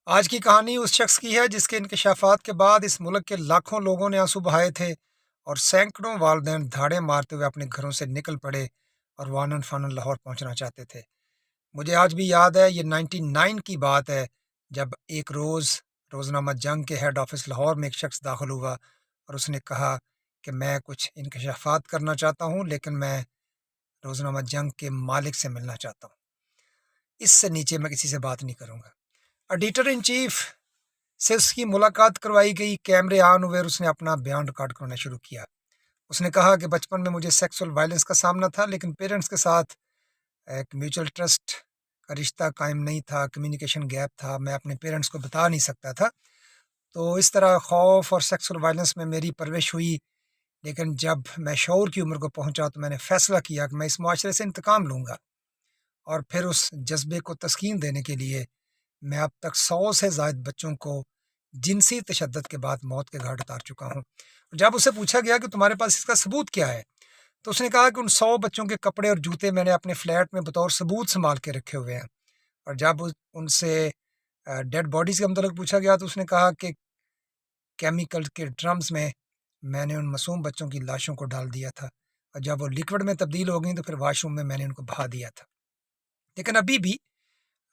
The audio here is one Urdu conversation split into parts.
آج کی کہانی اس شخص کی ہے جس کے انکشافات کے بعد اس ملک کے لاکھوں لوگوں نے آنسو بہائے تھے اور سینکڑوں والدین دھاڑے مارتے ہوئے اپنے گھروں سے نکل پڑے اور وانن فانن لاہور پہنچنا چاہتے تھے۔ مجھے آج بھی یاد ہے، یہ 99 کی بات ہے، جب ایک روزنامہ جنگ کے ہیڈ آفس لاہور میں ایک شخص داخل ہوا اور اس نے کہا کہ میں کچھ انکشافات کرنا چاہتا ہوں، لیکن میں روزنامہ جنگ کے مالک سے ملنا چاہتا ہوں، اس سے نیچے میں کسی سے بات نہیں کروں گا۔ ایڈیٹر ان چیف سے اس کی ملاقات کروائی گئی، کیمرے آن ہوئے اور اس نے اپنا بیان ریکارڈ کرنا شروع کیا۔ اس نے کہا کہ بچپن میں مجھے سیکسول وائلنس کا سامنا تھا، لیکن پیرنٹس کے ساتھ ایک میوچل ٹرسٹ کا رشتہ قائم نہیں تھا، کمیونیکیشن گیپ تھا، میں اپنے پیرنٹس کو بتا نہیں سکتا تھا۔ تو اس طرح خوف اور سیکسول وائلنس میں میری پرورش ہوئی، لیکن جب میں شعور کی عمر کو پہنچا تو میں نے فیصلہ کیا کہ میں اس معاشرے سے انتقام لوں گا، اور پھر اس جذبے کو تسکین دینے کے لیے میں اب تک 100 سے زائد بچوں کو جنسی تشدد کے بعد موت کے گھاٹ اتار چکا ہوں۔ جب اسے پوچھا گیا کہ تمہارے پاس اس کا ثبوت کیا ہے، تو اس نے کہا کہ ان 100 بچوں کے کپڑے اور جوتے میں نے اپنے فلیٹ میں بطور ثبوت سنبھال کے رکھے ہوئے ہیں۔ اور جب ان سے ڈیڈ باڈیز کے متعلق پوچھا گیا تو اس نے کہا کہ کیمیکل کے ڈرمز میں نے ان معصوم بچوں کی لاشوں کو ڈال دیا تھا، اور جب وہ لکوڈ میں تبدیل ہو گئیں تو پھر واش روم میں نے ان کو بہا دیا تھا۔ لیکن ابھی بھی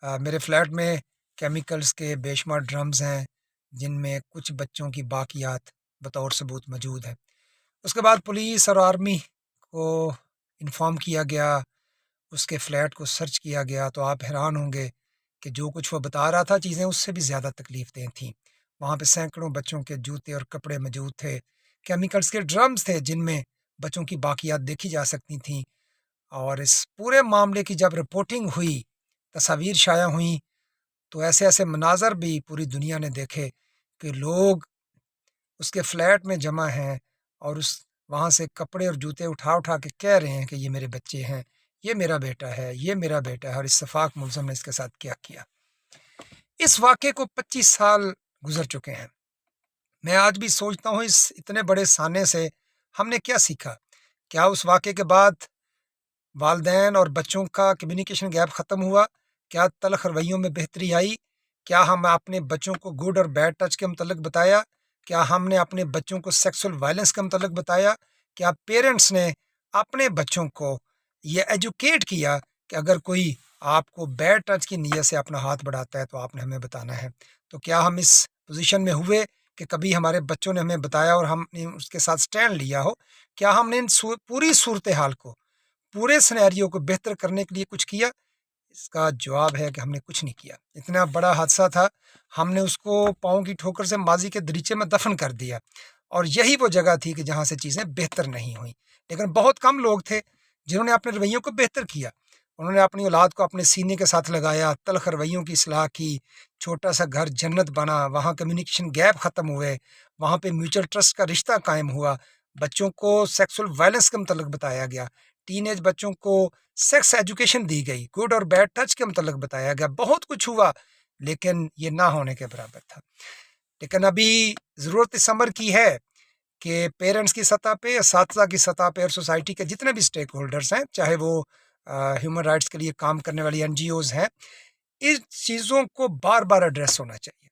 میرے فلیٹ میں کیمیکلز کے بے شمار ڈرمز ہیں جن میں کچھ بچوں کی باقیات بطور ثبوت موجود ہیں۔ اس کے بعد پولیس اور آرمی کو انفارم کیا گیا، اس کے فلیٹ کو سرچ کیا گیا، تو آپ حیران ہوں گے کہ جو کچھ وہ بتا رہا تھا چیزیں اس سے بھی زیادہ تکلیف دہ تھیں۔ وہاں پہ سینکڑوں بچوں کے جوتے اور کپڑے موجود تھے، کیمیکلز کے ڈرمز تھے جن میں بچوں کی باقیات دیکھی جا سکتی تھیں۔ اور اس پورے معاملے کی جب رپورٹنگ ہوئی، تصاویر شائع ہوئیں، تو ایسے ایسے مناظر بھی پوری دنیا نے دیکھے کہ لوگ اس کے فلیٹ میں جمع ہیں اور وہاں سے کپڑے اور جوتے اٹھا اٹھا کے کہہ رہے ہیں کہ یہ میرے بچے ہیں، یہ میرا بیٹا ہے، یہ میرا بیٹا ہے، اور اتفاق ملزم نے اس کے ساتھ کیا کیا۔ اس واقعے کو 25 سال گزر چکے ہیں۔ میں آج بھی سوچتا ہوں اس اتنے بڑے سانے سے ہم نے کیا سیکھا؟ کیا اس واقعے کے بعد والدین اور بچوں کا کمیونیکیشن گیپ ختم ہوا؟ کیا تلخ رویوں میں بہتری آئی؟ کیا ہم اپنے بچوں کو گڈ اور بیڈ ٹچ کے متعلق بتایا؟ کیا ہم نے اپنے بچوں کو سیکسول وائلنس کے متعلق بتایا؟ کیا پیرنٹس نے اپنے بچوں کو یہ ایجوکیٹ کیا کہ اگر کوئی آپ کو بیڈ ٹچ کی نیت سے اپنا ہاتھ بڑھاتا ہے تو آپ نے ہمیں بتانا ہے؟ تو کیا ہم اس پوزیشن میں ہوئے کہ کبھی ہمارے بچوں نے ہمیں بتایا اور ہم نے اس کے ساتھ سٹینڈ لیا ہو؟ کیا ہم نے ان پوری صورتحال کو، پورے سینیریو کو بہتر کرنے کے لیے کچھ کیا؟ اس کا جواب ہے کہ ہم نے کچھ نہیں کیا۔ اتنا بڑا حادثہ تھا، ہم نے اس کو پاؤں کی ٹھوکر سے ماضی کے دریچے میں دفن کر دیا، اور یہی وہ جگہ تھی کہ جہاں سے چیزیں بہتر نہیں ہوئیں۔ لیکن بہت کم لوگ تھے جنہوں نے اپنے رویوں کو بہتر کیا۔ انہوں نے اپنی اولاد کو اپنے سینے کے ساتھ لگایا، تلخ رویوں کی اصلاح کی، چھوٹا سا گھر جنت بنا، وہاں کمیونیکیشن گیپ ختم ہوئے، وہاں پہ میوچل ٹرسٹ کا رشتہ قائم ہوا، بچوں کو سیکسول وائلنس کے متعلق بتایا گیا، ٹین ایج بچوں کو سیکس ایجوکیشن دی گئی، گڈ اور بیڈ ٹچ کے متعلق بتایا گیا، بہت کچھ ہوا، لیکن یہ نہ ہونے کے برابر تھا۔ لیکن ابھی ضرورت اس امر کی ہے کہ پیرنٹس کی سطح پہ، اساتذہ کی سطح پہ، اور سوسائٹی کے جتنے بھی سٹیک ہولڈرز ہیں، چاہے وہ ہیومن رائٹس کے لیے کام کرنے والی این جی اوز ہیں، اس چیزوں کو بار بار ایڈریس ہونا چاہیے۔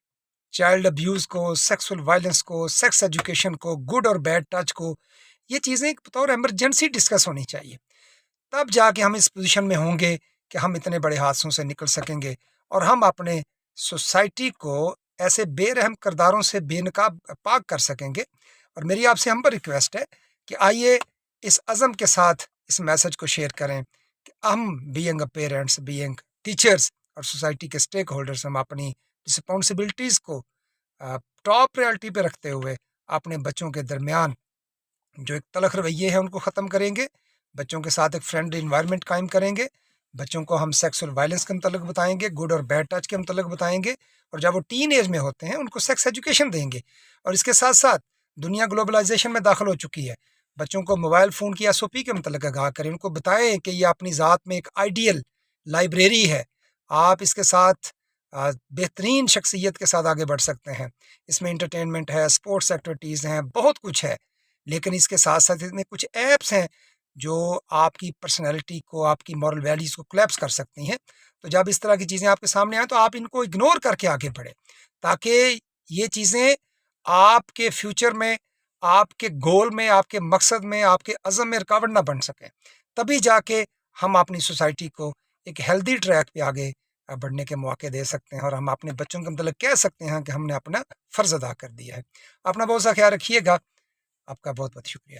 چائلڈ ابیوز کو، سیکسول وائلنس کو، سیکس ایجوکیشن کو، گڈ اور بیڈ ٹچ کو، یہ چیزیں بطور ایمرجنسی ڈسکس ہونی چاہیے۔ تب جا کے ہم اس پوزیشن میں ہوں گے کہ ہم اتنے بڑے حادثوں سے نکل سکیں گے، اور ہم اپنے سوسائٹی کو ایسے بے رحم کرداروں سے بے نقاب پاک کر سکیں گے۔ اور میری آپ سے ہمبل ریکویسٹ ہے کہ آئیے اس عزم کے ساتھ اس میسج کو شیئر کریں کہ ہم being a parents, being teachers اور سوسائٹی کے سٹیک ہولڈرز، ہم اپنی رسپانسبلٹیز کو ٹاپ پریالٹی پہ رکھتے ہوئے اپنے بچوں کے درمیان جو ایک تلخ رویے ہیں ان کو ختم کریں گے، بچوں کے ساتھ ایک فرینڈلی انوائرمنٹ قائم کریں گے، بچوں کو ہم سیکسول وائلنس کے متعلق بتائیں گے، گڈ اور بیڈ ٹچ کے متعلق بتائیں گے، اور جب وہ ٹین ایج میں ہوتے ہیں ان کو سیکس ایجوکیشن دیں گے۔ اور اس کے ساتھ ساتھ دنیا گلوبلائزیشن میں داخل ہو چکی ہے، بچوں کو موبائل فون کی ایس او پی کے متعلق آگاہ کریں، ان کو بتائیں کہ یہ اپنی ذات میں ایک آئیڈیل لائبریری ہے، آپ اس کے ساتھ بہترین شخصیت کے ساتھ آگے بڑھ سکتے ہیں۔ اس میں انٹرٹینمنٹ ہے، اسپورٹس ایکٹیویٹیز ہیں، بہت کچھ ہے، لیکن اس کے ساتھ ساتھ اس میں کچھ ایپس ہیں جو آپ کی پرسنالٹی کو، آپ کی مورل ویلیوز کو کلیپس کر سکتی ہیں۔ تو تو جب اس طرح کی چیزیں آپ کے سامنے آئیں تو آپ ان کو اگنور کر کے آگے بڑھیں، تاکہ یہ چیزیں آپ کے فیوچر میں، آپ کے گول میں، آپ کے مقصد میں، آپ کے عزم میں رکاوٹ نہ بن سکیں۔ تبھی جا کے ہم اپنی سوسائٹی کو ایک ہیلدی ٹریک پہ آگے بڑھنے کے مواقع دے سکتے ہیں، اور ہم اپنے بچوں کے متعلق کہہ سکتے ہیں کہ ہم نے اپنا فرض ادا کر دیا ہے۔ اپنا بہت سا خیال رکھیے گا۔ آپ کا بہت بہت شکریہ۔